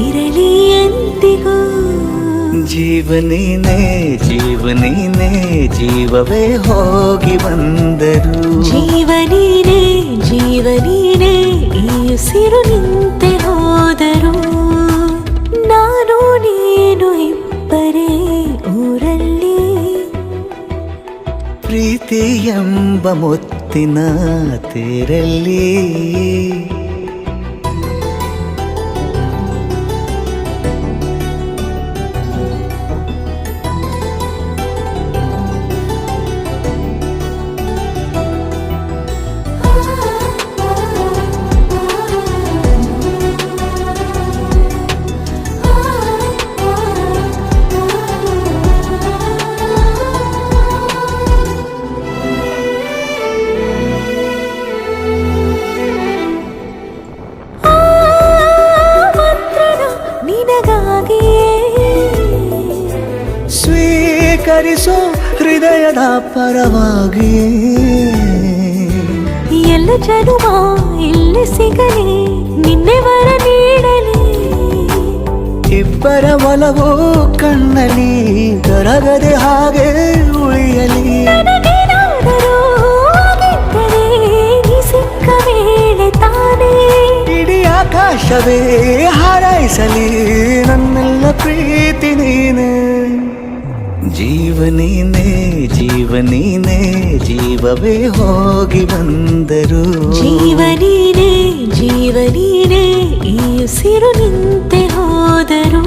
ಇರಲಿ ಎಂದಿಗೂ ಜೀವನೀನೇ ಜೀವನೀನೇ ಜೀವವೇ ಹೋಗಿ ಬಂದರು ಜೀವನೀನೇ ಜೀವನೀನೇ ಈ ಉಸಿರು ನಿಂತೆ ಹೋದರು ನಾನು ನೀನು ಇಬ್ಬರೇ ಊರಲ್ಲಿ ಪ್ರೀತಿ ಎಂಬ ಮುತ್ತಿನ ತೇರಲ್ಲಿ ಸ್ವೀಕರಿಸೋ ಹೃದಯದ ಪರವಾಗಿ ಎಲ್ಲ ಜನುಮ ಇಲ್ಲಿ ಸಿಗಲಿ ನಿನ್ನೆ ವರ ನೀಡಲಿ ಇಬ್ಬರ ಒಲವು ಕಣ್ಣಲ್ಲಿ ಕರಗದೆ ಹಾಗೆ ಉಳಿಯಲಿ ನನಗೇನಾದರೂ ಆಗಿದ್ದರೆ ನೀ ಸಿಕ್ಕ ವೇಳೆ ತಾನೇ ಇಡೀ ಆಕಾಶವೇ ಹಾರೈಸಲಿ ನನ್ನೆಲ್ಲ ಪ್ರೀತಿ ನೀನೆ ಜೀವನೀನೇ ಜೀವನೀನೇ ಜೀವವೇ ಹೋಗಿ ಬಂದರು ಜೀವನೀನೇ ಜೀವನೀನೇ ಈ ಉಸಿರು ನಿಂತೆ ಹೋದರು